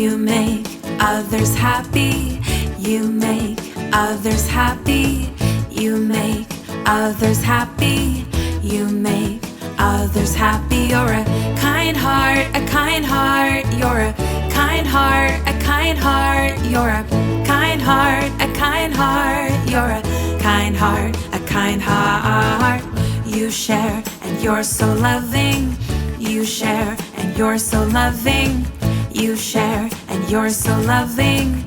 You make others happy. You make others happy. You make others happy. You make others happy. You're a kind heart, a kind heart. You're a kind heart, a kind heart. You're a kind heart, a kind heart. You're a kind heart, a kind heart. You share and you're so loving. You share and you're so loving. You share and you're so loving.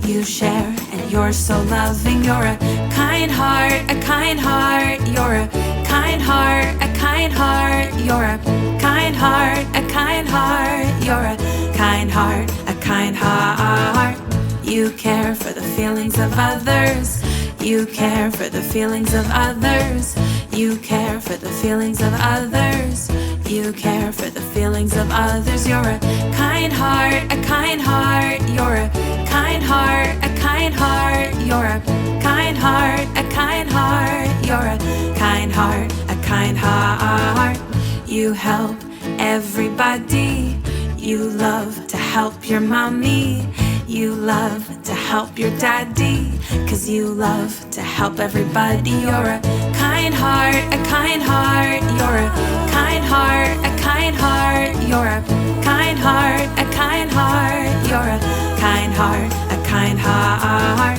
You share and you're so loving. You're a kind heart, a kind heart. You're a kind heart, a kind heart. You're a kind heart, a kind heart. You're a kind heart, a kind heart. You care for the feelings of others. You care for the feelings of others. You care for the feelings of others. You care for the feelings of others. You're a kind heart, a kind heart. You're a kind heart, a kind heart. You're a kind heart, a kind heart. You're a kind heart, a kind heart. You help everybody. You love to help your mommy. You love to help your daddy. 'Cause you love to help everybody. You're a kind heart, a kind heart. You're a kind heart, a kind heart. You're a kind heart, a kind heart. You're a kind heart, a kind heart.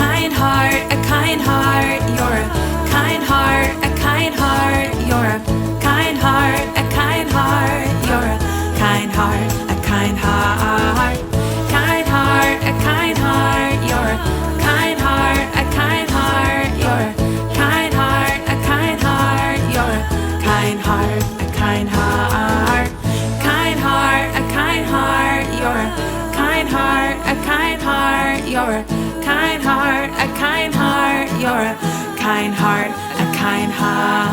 Kind heart, a kind heart. You're a kind heart, a kind heart. You're a kind heart, a kind heart. You're a kind heart, a kind heart. Kind heart, a kind heart. You're a kind heart, a kind heart. You're a kind heart, a kind heart. You're a kind heart, a kind heart. Kind heart, a kind heart. You're a kind heart, a kind heart. You're a kind heart, a kind heart. You're a kind heart, a kind heart.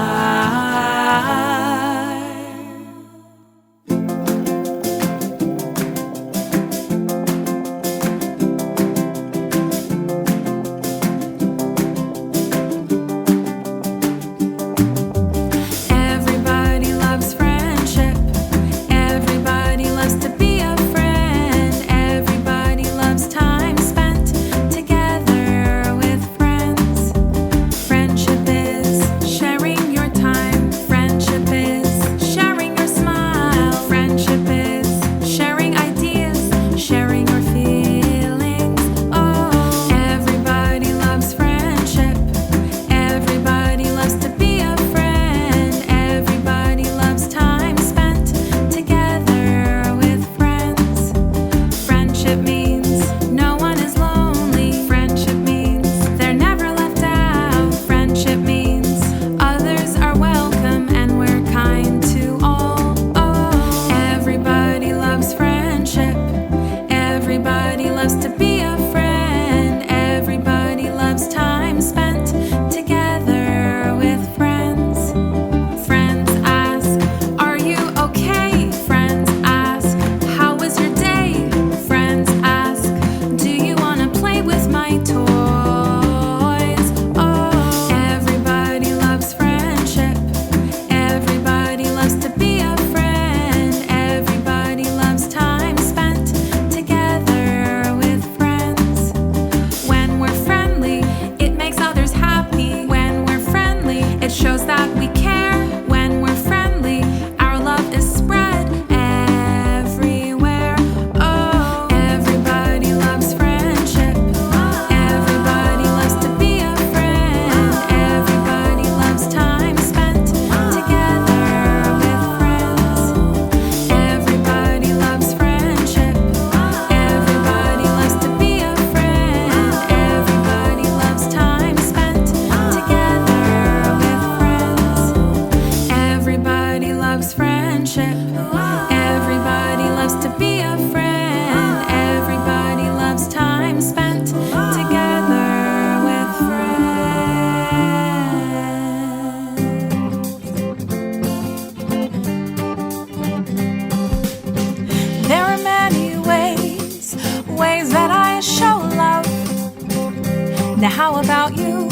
Now how about you?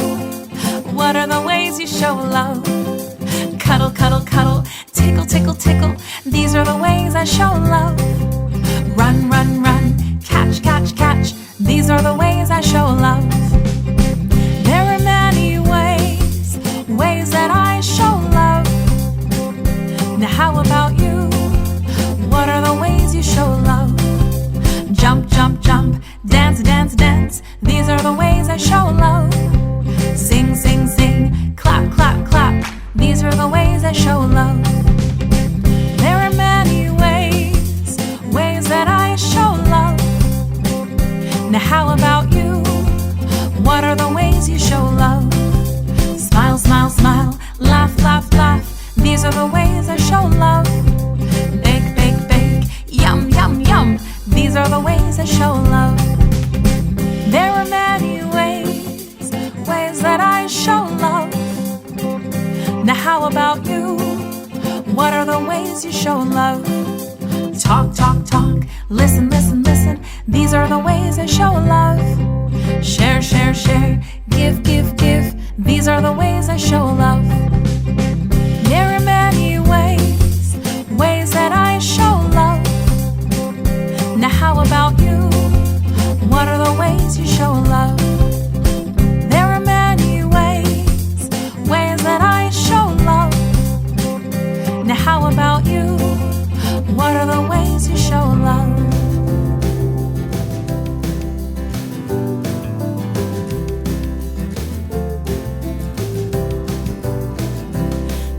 What are the ways you show love? Cuddle, cuddle, cuddle, tickle, tickle, tickle. These are the ways I show love. Run, run, run, Catch, catch, catch. These are the ways I show love. There are many ways, ways that I show love. Now how about you? What are the ways you show love? Jump, jump, jump. Dance, dance, dance. These are the ways I show love. Sing, sing, sing. Clap, clap, clap. These are the ways I show love. There are many ways, ways that I show love. Now how about you? What are the ways you show love? Smile, smile, smile. Laugh, laugh, laugh. These are the ways I show love. Bake, bake, bake. Yum, yum, yum. These are the ways I show love. There are many ways, ways that I show love. Now how about you? What are the ways you show love? Talk, talk, talk. Listen, listen, listen. These are the ways I show love. Share, share, share. Give, give, give. These are the ways I show love. There are many ways, ways that I show love. Now how about you? What are the ways you show love? There are many ways, ways that I show love. Now how about you? What are the ways you show love?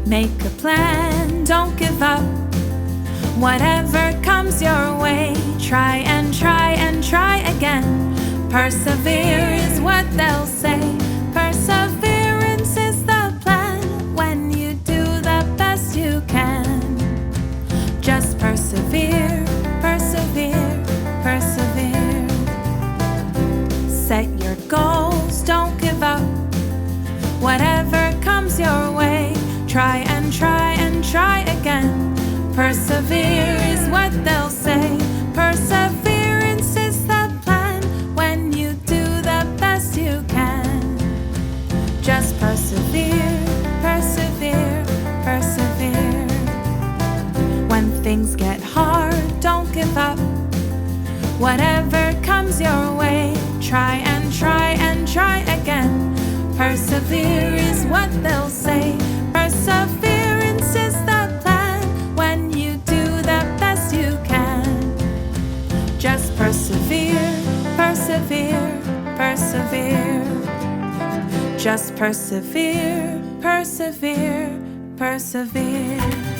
Make a plan, don't give up. Whatever comes your way, try and try and try again. Persevere is what they'll say. Perseverance is the plan. When you do the best you can, just persevere, persevere, persevere. Set your goals, don't give up. Whatever comes your way, try and try and try again. Persevere is what they'll say. Perseverance is the plan. When you do the best you can, just persevere, persevere, persevere. When things get hard, don't give up. Whatever comes your way, try and try and try again. Persevere is what they'll say. Perseverance is the plan. When you do the best you can, just persevere, persevere, persevere. Just persevere, persevere, persevere.